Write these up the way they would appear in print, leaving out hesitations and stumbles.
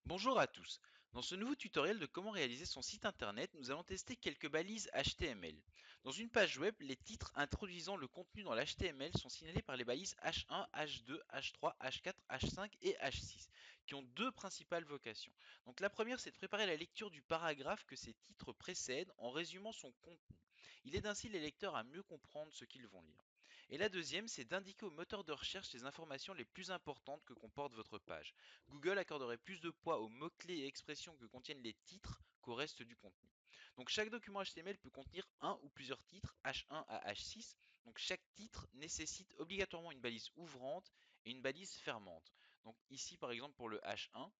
Bonjour à tous. Dans ce nouveau tutoriel de comment réaliser son site internet, nous allons tester quelques balises HTML. Dans une page web, les titres introduisant le contenu dans l'HTML sont signalés par les balises H1, H2, H3, H4, H5 et H6, qui ont deux principales vocations. Donc la première, c'est de préparer la lecture du paragraphe que ces titres précèdent en résumant son contenu. Il aide ainsi les lecteurs à mieux comprendre ce qu'ils vont lire. Et la deuxième, c'est d'indiquer au moteur de recherche les informations les plus importantes que comporte votre page. Google accorderait plus de poids aux mots-clés et expressions que contiennent les titres qu'au reste du contenu. Donc chaque document HTML peut contenir un ou plusieurs titres H1 à H6. Donc chaque titre nécessite obligatoirement une balise ouvrante et une balise fermante. Donc ici par exemple pour le H1,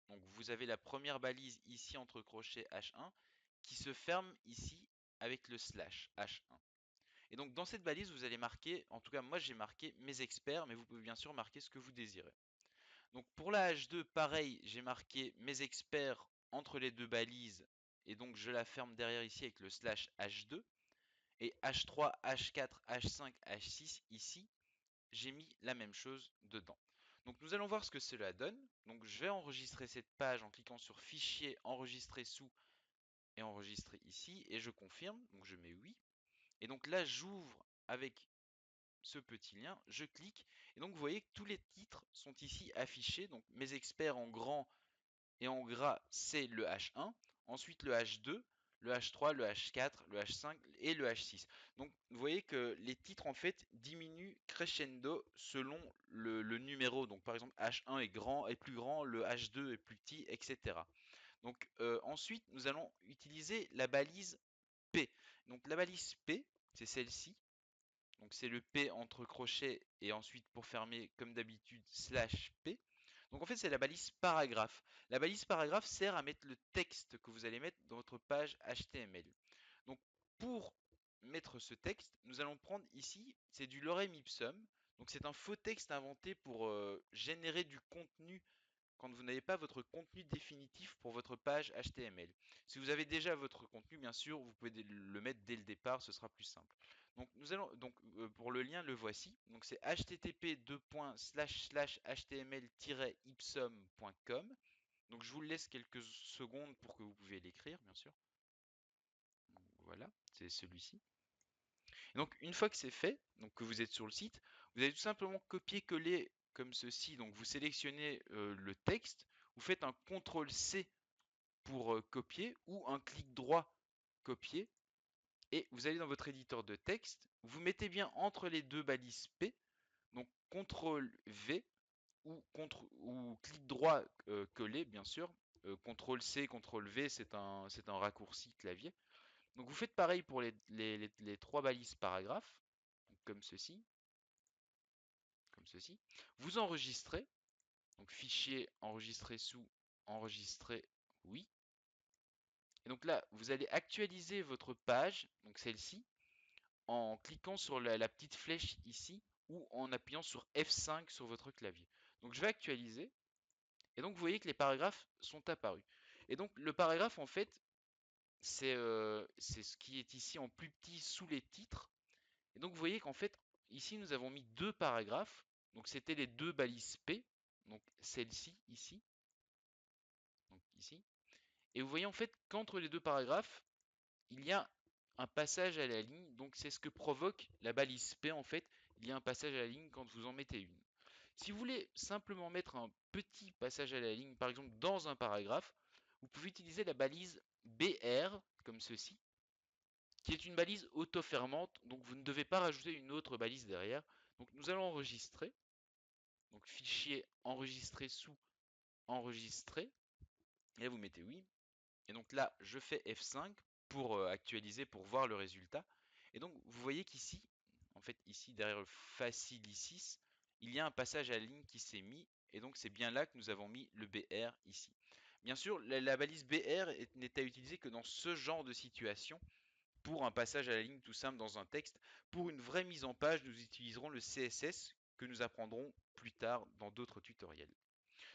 donc vous avez la première balise ici entre crochets H1 qui se ferme ici avec le slash H1. Et donc dans cette balise vous allez marquer, en tout cas moi j'ai marqué mes experts, mais vous pouvez bien sûr marquer ce que vous désirez. Donc pour la H2, pareil, j'ai marqué mes experts entre les deux balises et donc je la ferme derrière ici avec le slash H2. Et H3, H4, H5, H6 ici, j'ai mis la même chose dedans. Donc nous allons voir ce que cela donne. Donc je vais enregistrer cette page en cliquant sur Fichier, Enregistrer sous et enregistrer ici et je confirme. Donc je mets oui. Et donc là j'ouvre avec ce petit lien, je clique et donc vous voyez que tous les titres sont ici affichés. Donc mes experts en grand et en gras, c'est le H1, ensuite le H2, le H3, le H4, le H5 et le H6. Donc vous voyez que les titres en fait diminuent crescendo selon le numéro. Donc par exemple H1 est grand, est plus grand, le H2 est plus petit, etc. Donc ensuite nous allons utiliser la balise P. Donc la balise P, c'est celle-ci. Donc c'est le P entre crochets et ensuite pour fermer comme d'habitude slash P. Donc en fait c'est la balise paragraphe. La balise paragraphe sert à mettre le texte que vous allez mettre dans votre page HTML. Donc pour mettre ce texte, nous allons prendre ici, c'est du lorem ipsum. Donc c'est un faux texte inventé pour générer du contenu quand vous n'avez pas votre contenu définitif pour votre page HTML. Si vous avez déjà votre contenu, bien sûr, vous pouvez le mettre dès le départ, ce sera plus simple. Donc nous allons pour le lien, le voici. Donc c'est http://html-ipsum.com. Donc je vous laisse quelques secondes pour que vous pouvez l'écrire, bien sûr. Donc, voilà, c'est celui-ci. Donc une fois que c'est fait, donc que vous êtes sur le site, vous allez tout simplement copier-coller comme ceci. Donc vous sélectionnez le texte, vous faites un CTRL-C pour copier ou un clic droit copier et vous allez dans votre éditeur de texte, vous mettez bien entre les deux balises P, donc CTRL-V ou clic droit coller bien sûr, CTRL-C, CTRL-V c'est un raccourci clavier. Donc vous faites pareil pour les trois balises paragraphes, donc comme ceci. Vous enregistrez, donc fichier enregistrer sous, enregistrer oui. Et donc là, vous allez actualiser votre page, donc celle-ci, en cliquant sur la petite flèche ici ou en appuyant sur F5 sur votre clavier. Donc je vais actualiser et donc vous voyez que les paragraphes sont apparus. Et donc le paragraphe en fait, c'est ce qui est ici en plus petit sous les titres. Et donc vous voyez qu'en fait, ici nous avons mis deux paragraphes. Donc c'était les deux balises P, donc celle-ci ici, donc ici. Et vous voyez en fait qu'entre les deux paragraphes, il y a un passage à la ligne. Donc c'est ce que provoque la balise P en fait. Il y a un passage à la ligne quand vous en mettez une. Si vous voulez simplement mettre un petit passage à la ligne, par exemple dans un paragraphe, vous pouvez utiliser la balise BR comme ceci, qui est une balise auto-fermante, donc vous ne devez pas rajouter une autre balise derrière. Donc nous allons enregistrer, donc fichier enregistrer sous enregistrer, et là vous mettez oui, et donc là je fais F5 pour actualiser, pour voir le résultat, et donc vous voyez qu'ici, en fait ici derrière le Facilicis, il y a un passage à la ligne qui s'est mis, et donc c'est bien là que nous avons mis le BR ici. Bien sûr, la balise BR n'est à utiliser que dans ce genre de situation, pour un passage à la ligne tout simple dans un texte. Pour une vraie mise en page, nous utiliserons le CSS que nous apprendrons plus tard dans d'autres tutoriels.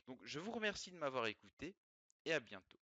Donc je vous remercie de m'avoir écouté et à bientôt.